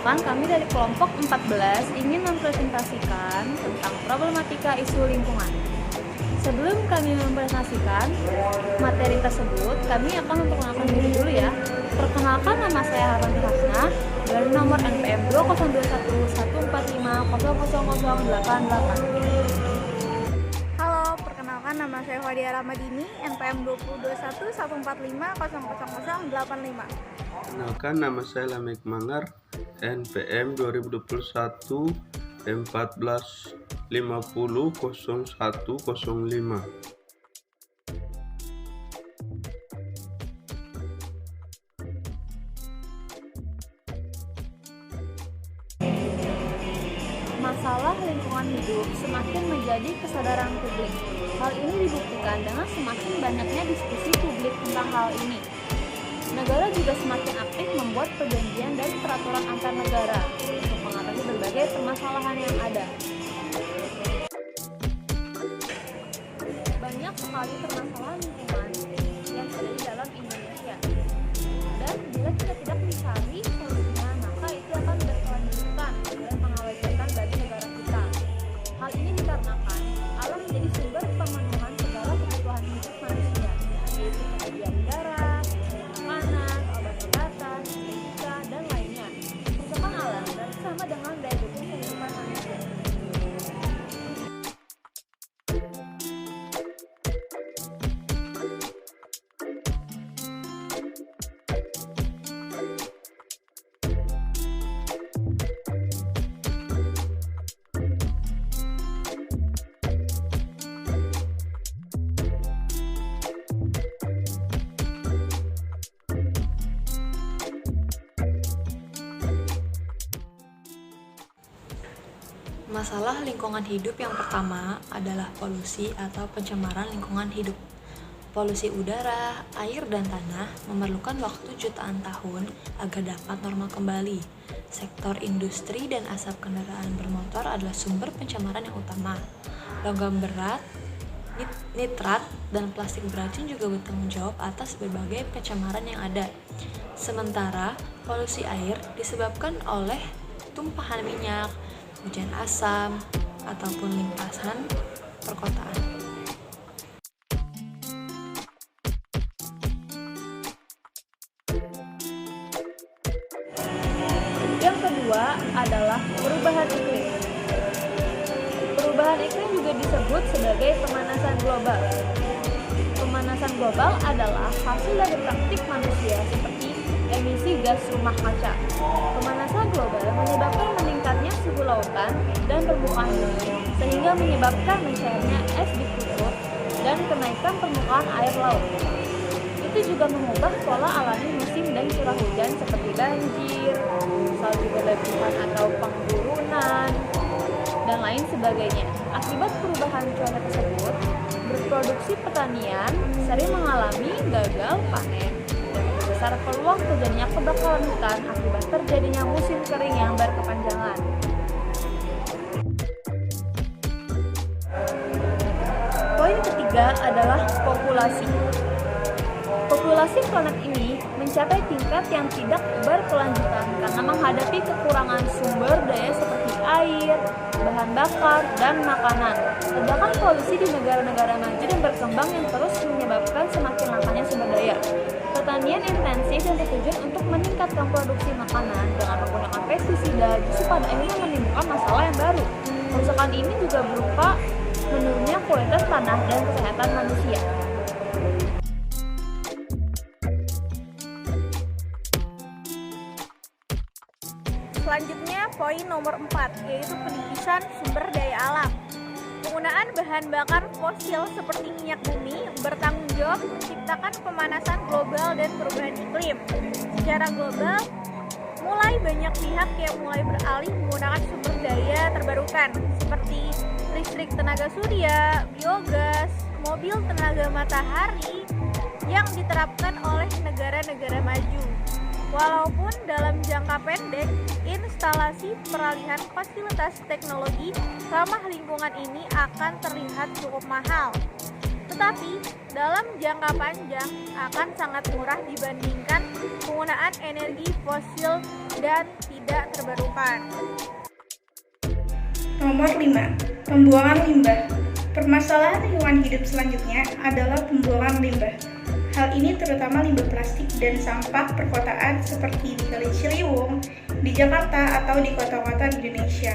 Perkenalkan, kami dari kelompok 14 ingin mempresentasikan tentang problematika isu lingkungan. Sebelum kami mempresentasikan materi tersebut, kami akan memperkenalkan diri dulu ya. Perkenalkan, nama saya Harwanti Hasna dari nomor NPM 202114500088. Halo, perkenalkan nama saya Fadia Ramadini, NPM 202114500085. Kenalkan, nama saya Lamek Mangar, NPM 2021 14500105. Masalah lingkungan hidup semakin menjadi kesadaran publik. Hal ini dibuktikan dengan semakin banyaknya diskusi publik tentang hal ini. Negara juga semakin aktif membuat perjanjian dan peraturan antar negara untuk mengatasi berbagai permasalahan yang ada. Banyak sekali permasalahan lingkungan yang ada di dalam Indonesia. Dan bila kita tidak mencari solusinya, maka itu akan berkelanjutan dan mengkhawatirkan bagi negara kita. Hal ini dikarenakan alam menjadi sumber pemenuhan segala kebutuhan hidup manusia, yaitu ketersediaan udara, panas, obat-obatan, fisika, dan lainnya. Kerusakan alam berarti sama dengan daya dukung kehidupan manusia. Masalah lingkungan hidup yang pertama adalah polusi atau pencemaran lingkungan hidup. Polusi udara, air, dan tanah memerlukan waktu jutaan tahun agar dapat normal kembali. Sektor industri dan asap kendaraan bermotor adalah sumber pencemaran yang utama. Logam berat, nitrat, dan plastik beracun juga bertanggung jawab atas berbagai pencemaran yang ada. Sementara polusi air disebabkan oleh tumpahan minyak, hujan asam, ataupun limpasan perkotaan. Yang kedua adalah perubahan iklim. Perubahan iklim juga disebut sebagai pemanasan global. Pemanasan global adalah hasil dari praktik manusia seperti emisi gas rumah kaca. Pemanasan global menyebabkan meningkatnya suhu lautan dan permukaan bumi, sehingga menyebabkan mencairnya es di kutub dan kenaikan permukaan air laut. Itu juga mengubah pola alami musim dan curah hujan seperti banjir, salju berlebihan atau penggurunan, dan lain sebagainya. Akibat perubahan cuaca tersebut, berproduksi pertanian sering mengalami gagal panen dan besar peluang terjadinya kebakaran hutan akibat terjadinya musim kering yang berkepanjangan. Poin ketiga adalah populasi. Populasi planet ini mencapai tingkat yang tidak berkelanjutan karena menghadapi kekurangan sumber daya seperti air, bahan bakar, dan makanan. Ledakan polusi di negara-negara maju dan berkembang yang terus menyebabkan semakin langkanya sumber daya. Pertanian intensif yang bertujuan untuk meningkatkan produksi makanan dengan menggunakan pestisida justru pada akhirnya menimbulkan masalah yang baru. Kerusakan ini juga berupa menurunnya kualitas tanah dan kesehatan manusia. Selanjutnya, poin nomor 4, yaitu penipisan sumber daya alam. Penggunaan bahan bakar fosil seperti minyak bumi bertanggung jawab menciptakan pemanasan global dan perubahan iklim. Secara global, mulai banyak pihak yang mulai beralih menggunakan sumber daya terbarukan seperti listrik tenaga surya, biogas, mobil tenaga matahari yang diterapkan oleh negara-negara maju. Walaupun dalam jangka pendek, instalasi peralihan fasilitas teknologi ramah lingkungan ini akan terlihat cukup mahal. Tetapi, dalam jangka panjang akan sangat murah dibandingkan penggunaan energi fosil dan tidak terbarukan. Nomor 5. Pembuangan limbah. Permasalahan lingkungan hidup selanjutnya adalah pembuangan limbah. Hal ini terutama limbah plastik dan sampah perkotaan seperti di Kali Ciliwung, di Jakarta, atau di kota-kota di Indonesia.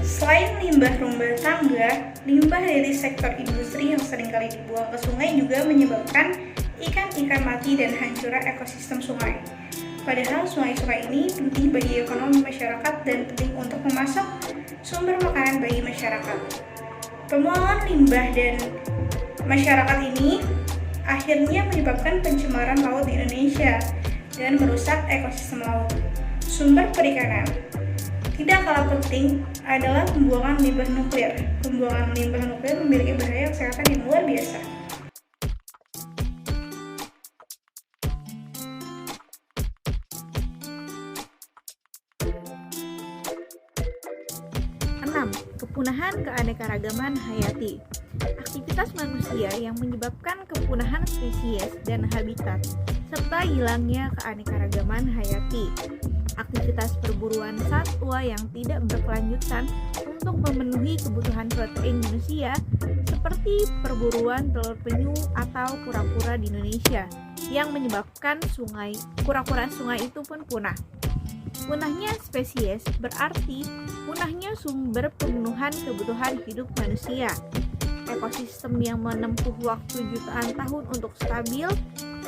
Selain limbah rumah tangga, limbah dari sektor industri yang seringkali dibuang ke sungai juga menyebabkan ikan-ikan mati dan hancurnya ekosistem sungai. Padahal sungai-sungai ini penting bagi ekonomi masyarakat dan penting untuk memasak sumber makanan bagi masyarakat. Pembuangan limbah dan masyarakat ini akhirnya menyebabkan pencemaran laut di Indonesia dan merusak ekosistem laut. Sumber perikanan. Tidak kalah penting adalah pembuangan limbah nuklir. Pembuangan limbah nuklir memiliki bahaya kesehatan yang luar biasa. Kepunahan keanekaragaman hayati. Aktivitas manusia yang menyebabkan kepunahan spesies dan habitat, serta hilangnya keanekaragaman hayati. Aktivitas perburuan satwa yang tidak berkelanjutan untuk memenuhi kebutuhan protein manusia, seperti perburuan telur penyu atau kura-kura di Indonesia, yang menyebabkan kura-kura sungai itu pun punah. Punahnya spesies berarti punahnya sumber pemenuhan kebutuhan hidup manusia. Ekosistem yang menempuh waktu jutaan tahun untuk stabil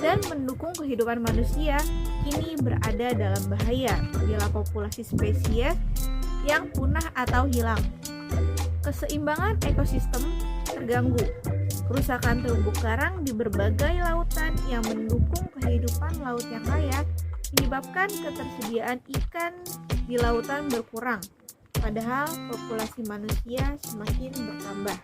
dan mendukung kehidupan manusia kini berada dalam bahaya bila populasi spesies yang punah atau hilang. Keseimbangan ekosistem terganggu. Kerusakan terumbu karang di berbagai lautan yang mendukung kehidupan laut yang layak menyebabkan ketersediaan ikan di lautan berkurang, padahal populasi manusia semakin bertambah.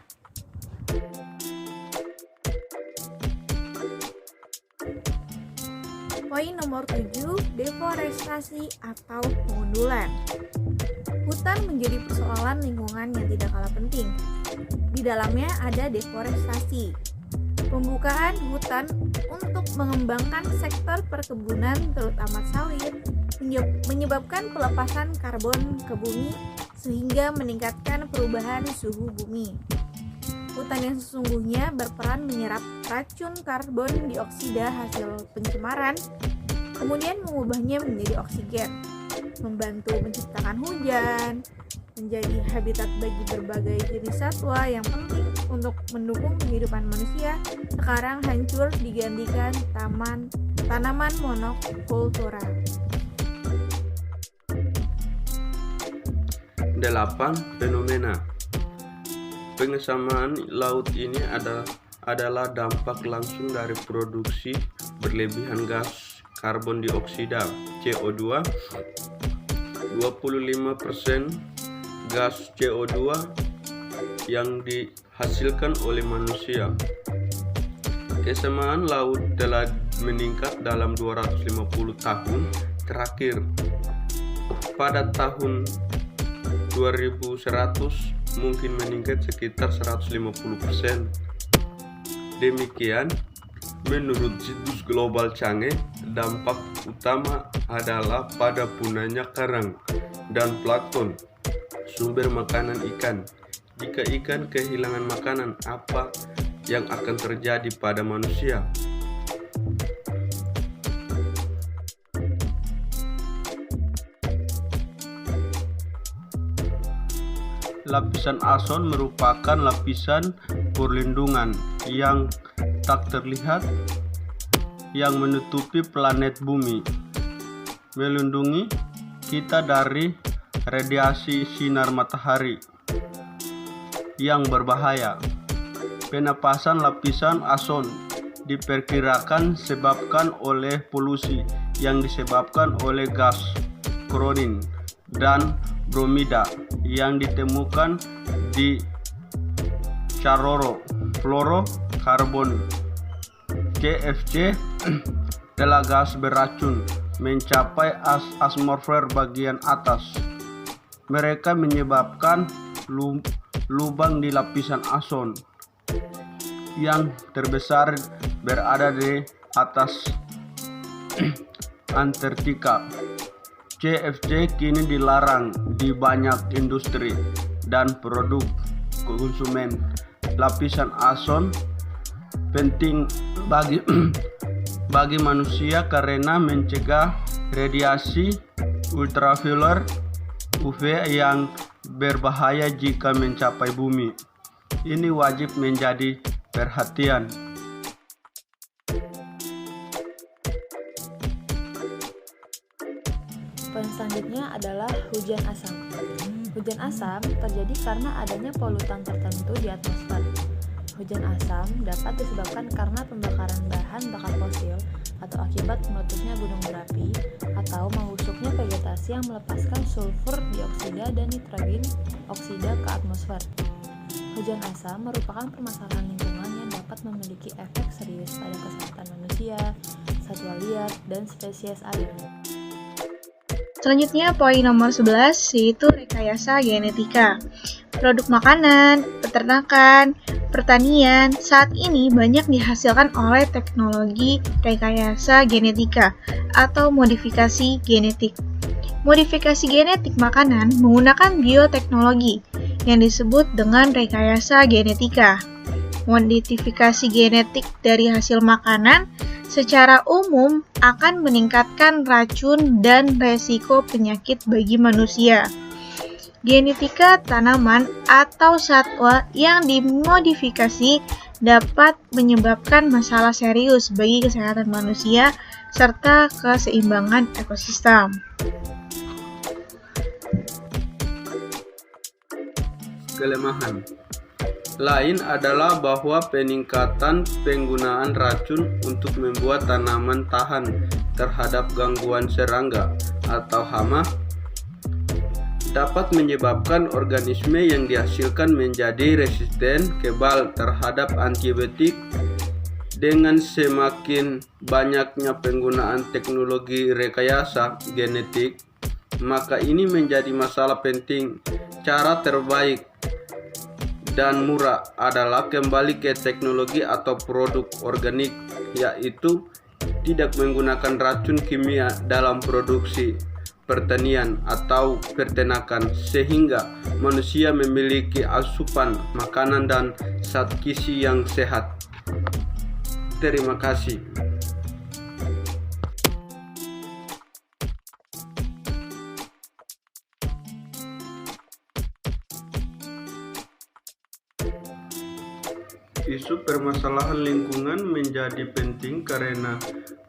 Poin nomor 7, deforestasi atau pengundulan. Hutan menjadi persoalan lingkungan yang tidak kalah penting. Di dalamnya ada deforestasi, pembukaan hutan untuk mengembangkan sektor perkebunan terutama sawit menyebabkan pelepasan karbon ke bumi sehingga meningkatkan perubahan suhu bumi. Hutan yang sesungguhnya berperan menyerap racun karbon dioksida hasil pencemaran, kemudian mengubahnya menjadi oksigen, membantu menciptakan hujan, menjadi habitat bagi berbagai jenis satwa yang penting untuk mendukung kehidupan manusia, sekarang hancur digantikan tanaman monokultural. 8. Fenomena. Pengesamaan laut ini adalah dampak langsung dari produksi berlebihan gas karbon dioksida CO2. 25% gas CO2 yang dihasilkan oleh manusia. Kesamaan laut telah meningkat dalam 250 tahun terakhir. Pada tahun 2100 mungkin meningkat sekitar 150%. Demikian, menurut situs Global Change, dampak utama adalah pada punahnya karang dan plankton, sumber makanan ikan. Jika ikan kehilangan makanan, apa yang akan terjadi pada manusia? Lapisan ozon merupakan lapisan perlindungan yang tak terlihat yang menutupi planet bumi, melindungi kita dari radiasi sinar matahari yang berbahaya. Penapasan lapisan ozon diperkirakan disebabkan oleh polusi yang disebabkan oleh gas klorin dan bromida yang ditemukan di chlorofluorokarbon CFC adalah gas beracun mencapai atmosfer bagian atas. Mereka menyebabkan lubang di lapisan ozon yang terbesar berada di atas Antartika. CFC kini dilarang di banyak industri dan produk konsumen. Lapisan ozon penting bagi manusia karena mencegah radiasi ultraviolet UV yang berbahaya jika mencapai bumi. Ini wajib menjadi perhatian. Poin selanjutnya adalah hujan asam. Hujan asam terjadi karena adanya polutan tertentu di atmosfer. Hujan asam dapat disebabkan karena pembakaran bahan bakar fosil atau akibat meletusnya gunung berapi atau membusuknya vegetasi yang melepaskan sulfur dioksida dan nitrogen oksida ke atmosfer. Hujan asam merupakan permasalahan lingkungan yang dapat memiliki efek serius pada kesehatan manusia, satwa liar, dan spesies air. Selanjutnya poin nomor 11 yaitu rekayasa genetika. Produk makanan, peternakan, pertanian saat ini banyak dihasilkan oleh teknologi rekayasa genetika atau modifikasi genetik. Modifikasi genetik makanan menggunakan bioteknologi yang disebut dengan rekayasa genetika. Modifikasi genetik dari hasil makanan secara umum akan meningkatkan racun dan resiko penyakit bagi manusia. Genetika tanaman atau satwa yang dimodifikasi dapat menyebabkan masalah serius bagi kesehatan manusia serta keseimbangan ekosistem. Kelemahan lain adalah bahwa peningkatan penggunaan racun untuk membuat tanaman tahan terhadap gangguan serangga atau hama dapat menyebabkan organisme yang dihasilkan menjadi resisten kebal terhadap antibiotik. Dengan semakin banyaknya penggunaan teknologi rekayasa genetik, maka ini menjadi masalah penting. Cara terbaik dan murah adalah kembali ke teknologi atau produk organik, yaitu tidak menggunakan racun kimia dalam produksi pertanian atau peternakan, sehingga manusia memiliki asupan makanan dan zat gizi yang sehat. Terima kasih. Isu permasalahan lingkungan menjadi penting karena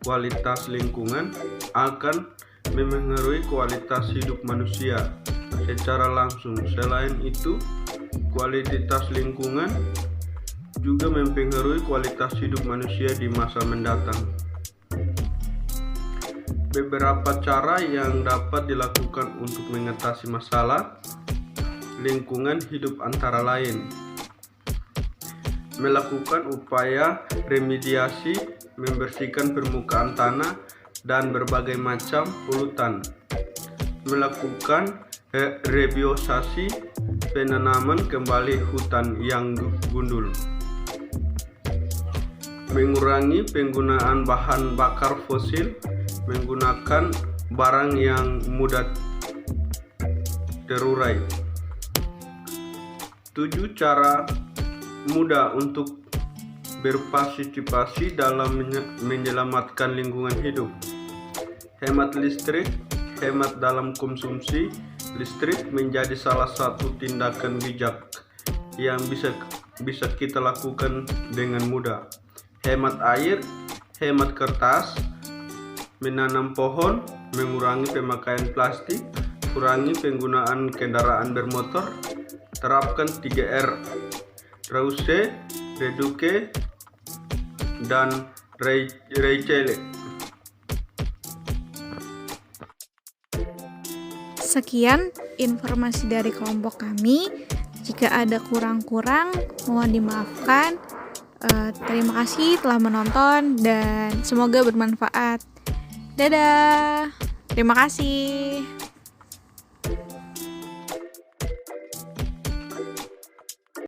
kualitas lingkungan akan memengaruhi kualitas hidup manusia secara langsung. Selain itu, kualitas lingkungan juga mempengaruhi kualitas hidup manusia di masa mendatang. Beberapa cara yang dapat dilakukan untuk mengatasi masalah lingkungan hidup antara lain: melakukan upaya remediasi, membersihkan permukaan tanah dan berbagai macam polutan, melakukan rebiosasi, penanaman kembali hutan yang gundul, mengurangi penggunaan bahan bakar fosil, menggunakan barang yang mudah terurai. 7 cara mudah untuk berpartisipasi dalam menyelamatkan lingkungan hidup. Hemat listrik. Hemat dalam konsumsi listrik menjadi salah satu tindakan bijak yang bisa kita lakukan dengan mudah. Hemat air, hemat kertas, menanam pohon, mengurangi pemakaian plastik, kurangi penggunaan kendaraan bermotor, terapkan 3R: reuse, reduce, dan recycle. Sekian informasi dari kelompok kami. Jika ada kurang-kurang, mohon dimaafkan. Terima kasih telah menonton dan semoga bermanfaat. Dadah. Terima kasih.